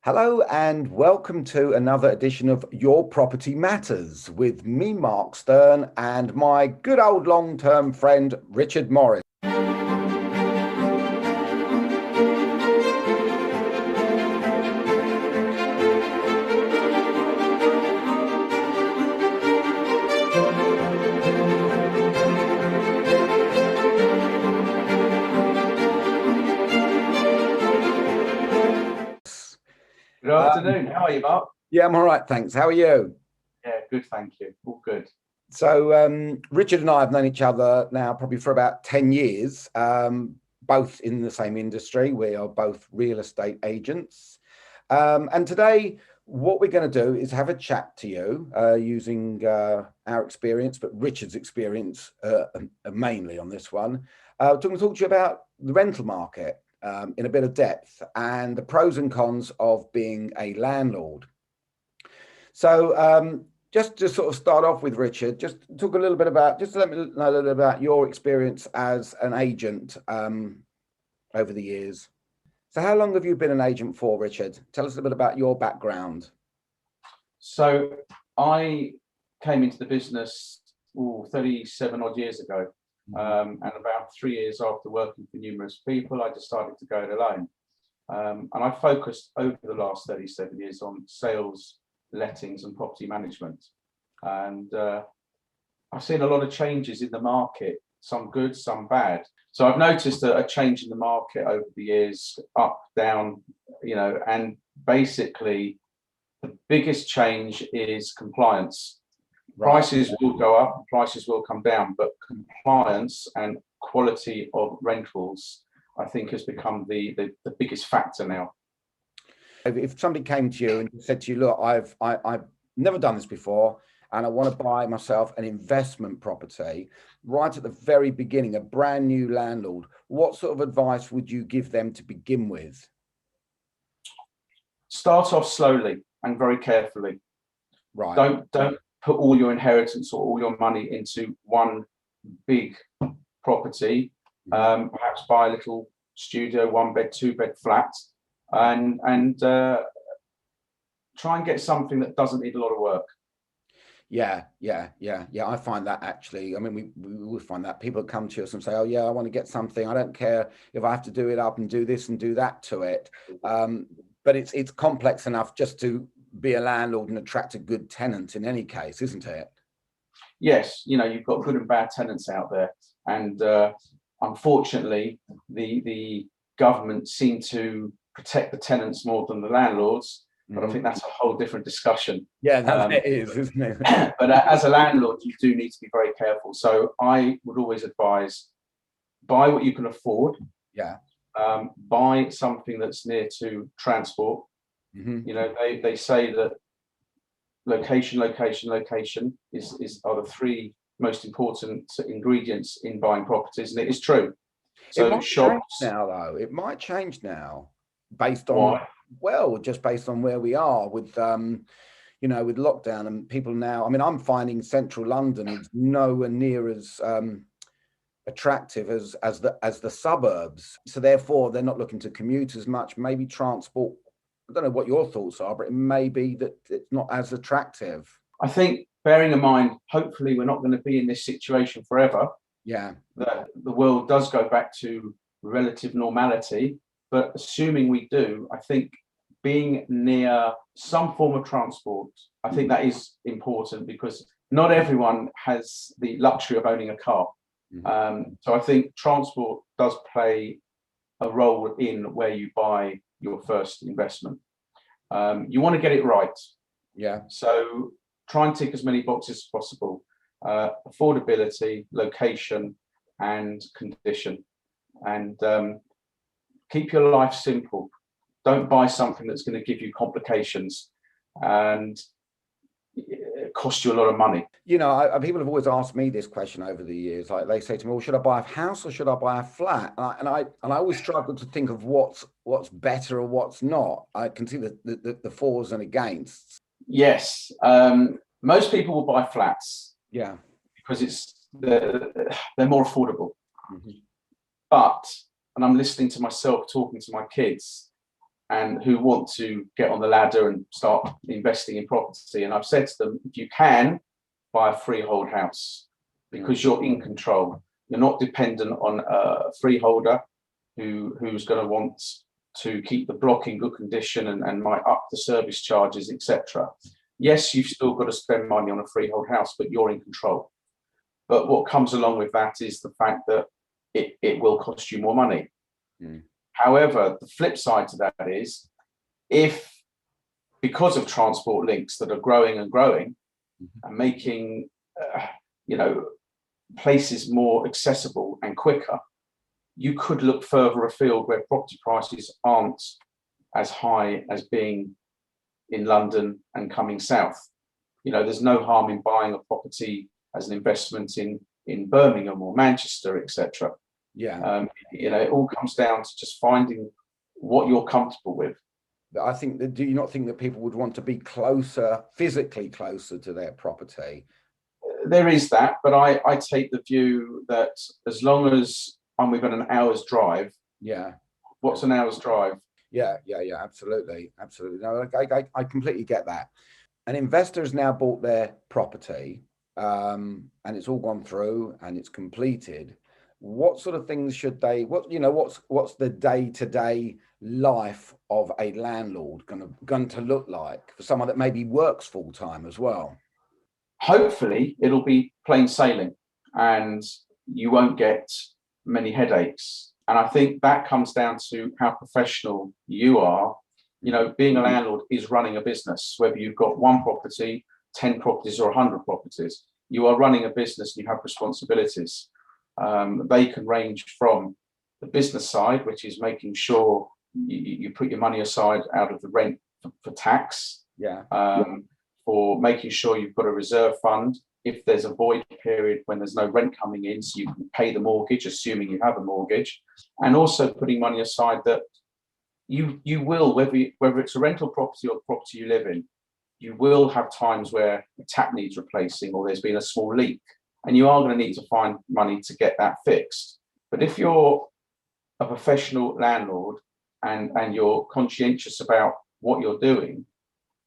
Hello and welcome to another edition of Your Property Matters with me, Mark Stern, and my good old long-term friend, Richard Morris. Good afternoon. How are you, Mark? Yeah, I'm all right, thanks. How are you? Yeah, good, thank you. All good. So, Richard and I have known each other now probably for about 10 years, both in the same industry. We are both real estate agents. And today, what we're going to do is have a chat to you using our experience, but Richard's experience mainly on this one. We're going to talk to you about the rental market in a bit of depth and the pros and cons of being a landlord. So, just to sort of start off with, Richard, just talk a little bit about, just let me know a little bit about your experience as an agent over the years. So how long have you been an agent for, Richard? Tell us a bit about your background. So I came into the business 37 odd years ago. And about 3 years after working for numerous people, I decided to go it alone. And I focused over the last 37 years on sales, lettings and property management. And I've seen a lot of changes in the market, some good, some bad. So I've noticed a change in the market over the years, up, down, and basically the biggest change is compliance. Right. Prices will go up, prices will come down, but compliance and quality of rentals, I think, has become the biggest factor now. If somebody came to you and said to you, look, I've never done this before, and I want to buy myself an investment property right at the very beginning, a brand new landlord, what sort of advice would you give them to begin with? Start off slowly and very carefully. Right. Don't put all your inheritance or all your money into one big property. Perhaps buy a little studio, one bed, two bed flat, and try and get something that doesn't need a lot of work. Yeah. I find that actually, I mean, we will find that people come to us and say, oh yeah, I want to get something. I don't care if I have to do it up and do this and do that to it. But it's complex enough just to be a landlord and attract a good tenant in any case, isn't it? Yes, you've got good and bad tenants out there, and unfortunately, the government seem to protect the tenants more than the landlords. But I think that's a whole different discussion. Yeah, it is, isn't it? But as a landlord, you do need to be very careful. So I would always advise, buy what you can afford. Yeah. Buy something that's near to transport. They say that location are the three most important ingredients in buying properties, and it is true. So it might change now, though. It might change now based on just based on where we are with with lockdown and people now. I mean, I'm finding central London is nowhere near as attractive as the suburbs. So therefore, they're not looking to commute as much. Maybe transport. I don't know what your thoughts are, but it may be that it's not as attractive. I think, bearing in mind, hopefully we're not going to be in this situation forever. Yeah. That the world does go back to relative normality. But assuming we do, I think being near some form of transport, I think that is important because not everyone has the luxury of owning a car. So I think transport does play a role in where you buy your first investment. You want to get it right. Yeah. So try and tick as many boxes as possible. Affordability, location, and condition. And keep your life simple. Don't buy something that's going to give you complications and cost you a lot of money. People have always asked me this question over the years. Like they say to me, well, should I buy a house or should I buy a flat? And I always struggle to think of what's better or what's not. I can see the fors and againsts. Yes. Most people will buy flats. Yeah. Because they're more affordable. But, and I'm listening to myself talking to my kids, and who want to get on the ladder and start investing in property. And I've said to them, if you can, buy a freehold house, because you're in control. You're not dependent on a freeholder who's going to want to keep the block in good condition and might up the service charges, etc. Yes, you've still got to spend money on a freehold house, but you're in control. But what comes along with that is the fact that it will cost you more money. However, the flip side to that is, if because of transport links that are growing and growing and making places more accessible and quicker, you could look further afield where property prices aren't as high as being in London and coming south. There's no harm in buying a property as an investment in Birmingham or Manchester, etc. Yeah. It all comes down to just finding what you're comfortable with. I think that, do you not think that people would want to be closer, physically closer to their property? There is that, but I take the view that as long as I'm within an hour's drive. Yeah. What's an hour's drive? Yeah, absolutely. No, I completely get that. An investor has now bought their property, and it's all gone through and it's completed. What sort of things should they, what's the day-to-day life of a landlord going to look like for someone that maybe works full-time as well? Hopefully it'll be plain sailing and you won't get many headaches. And I think that comes down to how professional you are. Being a landlord is running a business, whether you've got one property, 10 properties or 100 properties. You are running a business and you have responsibilities. They can range from the business side, which is making sure you put your money aside out of the rent for tax. For making sure you've got a reserve fund if there's a void period when there's no rent coming in, so you can pay the mortgage, assuming you have a mortgage, and also putting money aside that you will, whether it's a rental property or property you live in, you will have times where the tap needs replacing or there's been a small leak, and you are going to need to find money to get that fixed. But if you're a professional landlord and you're conscientious about what you're doing,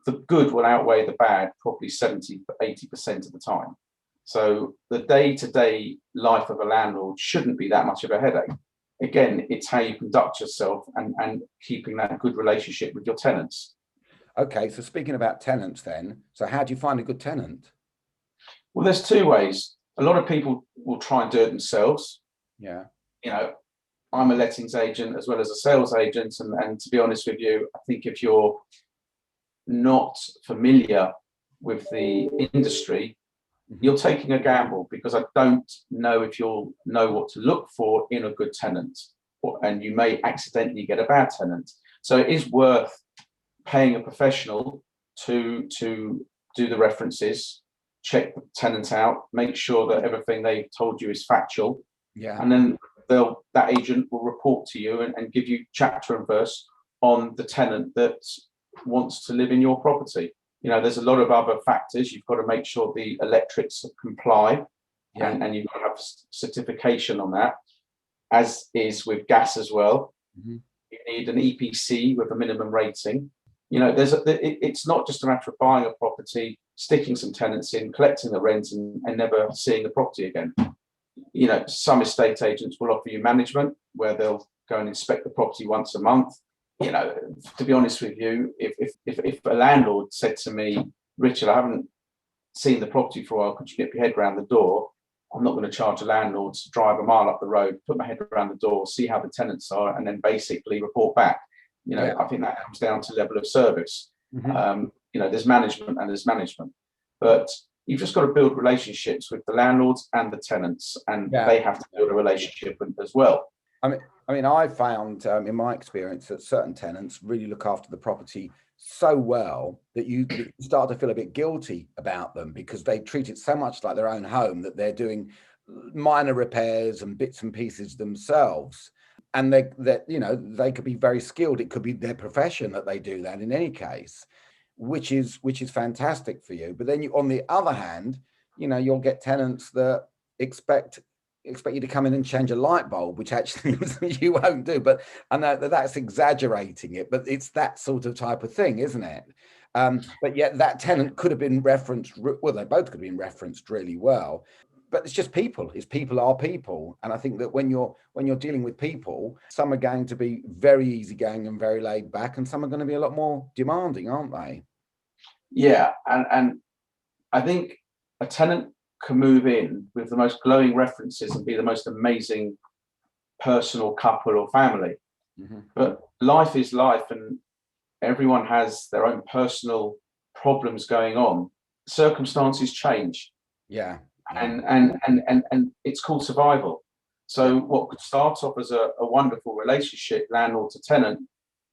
the good will outweigh the bad probably 70 to 80% of the time. So the day-to-day life of a landlord shouldn't be that much of a headache. Again, it's how you conduct yourself and keeping that good relationship with your tenants. Okay, so speaking about tenants then, so how do you find a good tenant? Well, there's two ways. A lot of people will try and do it themselves. Yeah. I'm a lettings agent as well as a sales agent. And to be honest with you, I think if you're not familiar with the industry, you're taking a gamble, because I don't know if you'll know what to look for in a good tenant, and you may accidentally get a bad tenant. So it is worth paying a professional to do the references, check the tenant out, make sure that everything they've told you is factual. Yeah. And then that agent will report to you and give you chapter and verse on the tenant that wants to live in your property. There's a lot of other factors. You've got to make sure the electrics comply, and you've got to have certification on that, as is with gas as well. You need an EPC with a minimum rating. It's not just a matter of buying a property, sticking some tenants in, collecting the rent, and never seeing the property again. Some estate agents will offer you management, where they'll go and inspect the property once a month. To be honest with you, if a landlord said to me, Richard, I haven't seen the property for a while, could you get your head around the door? I'm not going to charge a landlord to drive a mile up the road, put my head around the door, see how the tenants are, and then basically report back. I think that comes down to level of service. There's management and there's management, but you've just got to build relationships with the landlords and the tenants, and they have to build a relationship as well. I mean, I found in my experience that certain tenants really look after the property so well that you start to feel a bit guilty about them, because they treat it so much like their own home that they're doing minor repairs and bits and pieces themselves. And they could be very skilled. It could be their profession that they do that in any case, which is fantastic for you. But then on the other hand, you'll get tenants that expect expect you to come in and change a light bulb, which actually you won't do. But I know that that's exaggerating it, but it's that sort of type of thing, isn't it? But yet that tenant could have been referenced, well, they both could have been referenced really well. But it's just people. It's people are people, and I think that when you're dealing with people, some are going to be very easygoing and very laid back, and some are going to be a lot more demanding, aren't they? Yeah, and I think a tenant can move in with the most glowing references and be the most amazing personal couple or family. Mm-hmm. But life is life, and everyone has their own personal problems going on. Circumstances change. Yeah. And it's called survival. So what could start off as a wonderful relationship, landlord to tenant,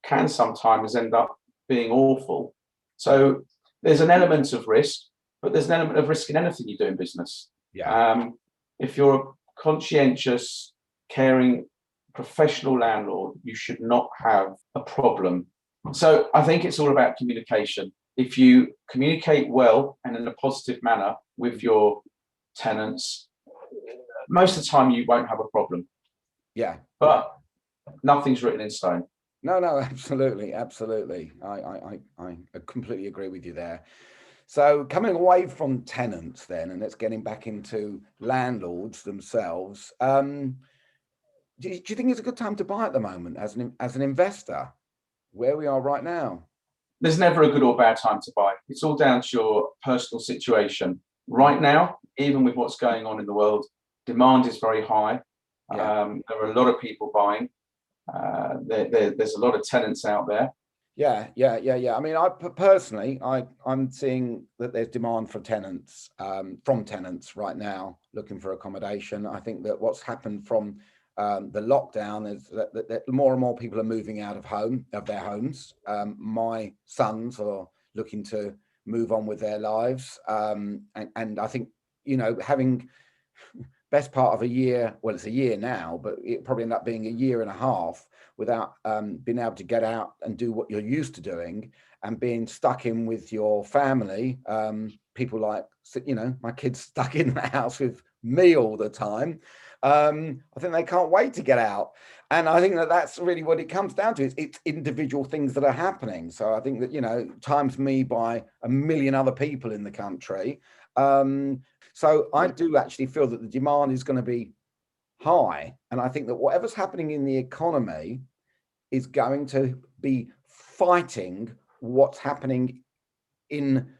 can sometimes end up being awful. So there's an element of risk, but there's an element of risk in anything you do in business. Yeah. If you're a conscientious, caring, professional landlord, you should not have a problem. So I think it's all about communication. If you communicate well and in a positive manner with your tenants, most of the time you won't have a problem. Yeah. But nothing's written in stone. No, absolutely. I completely agree with you there. So coming away from tenants then, and let's getting back into landlords themselves. Do you think it's a good time to buy at the moment as an investor, where we are right now? There's never a good or bad time to buy. It's all down to your personal situation. Right now, even with what's going on in the world, demand is very high. Yeah. There are a lot of people buying. There's a lot of tenants out there. Yeah. I mean, I'm seeing that there's demand for tenants, from tenants right now looking for accommodation. I think that what's happened from the lockdown is that more and more people are moving out of their homes. My sons are looking to move on with their lives, and I think, having best part of a year, well, it's a year now, but it probably end up being a year and a half without being able to get out and do what you're used to doing, and being stuck in with your family. People like, my kids stuck in the house with me all the time. I think they can't wait to get out. And I think that that's really what it comes down to. It's individual things that are happening. So I think that, times me by a million other people in the country. So I do actually feel that the demand is going to be high. And I think that whatever's happening in the economy is going to be fighting what's happening in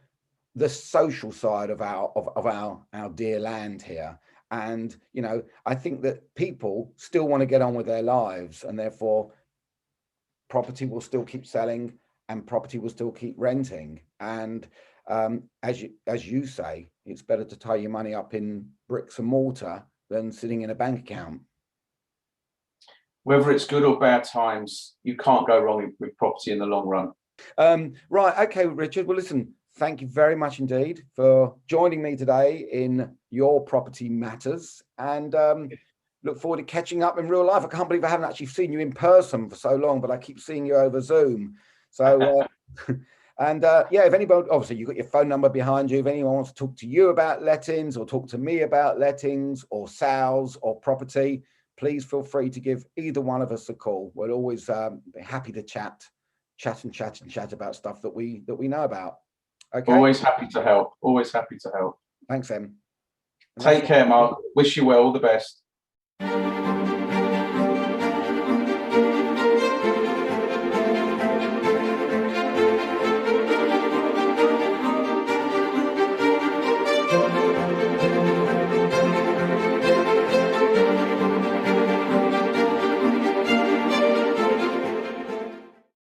the social side of our dear land here. And, I think that people still want to get on with their lives, and therefore property will still keep selling and property will still keep renting. And as you say, it's better to tie your money up in bricks and mortar than sitting in a bank account. Whether it's good or bad times, you can't go wrong with property in the long run. Right. Okay, Richard. Well, listen, thank you very much indeed for joining me today in Your Property Matters, and look forward to catching up in real life. I can't believe I haven't actually seen you in person for so long, but I keep seeing you over Zoom. So, and if anybody, obviously you've got your phone number behind you. If anyone wants to talk to you about lettings or talk to me about lettings or sales or property, please feel free to give either one of us a call. We're always be happy to chat about stuff that we know about. Okay. Always happy to help. Always happy to help. Thanks, Em. Take care, Mark. Wish you well. All the best.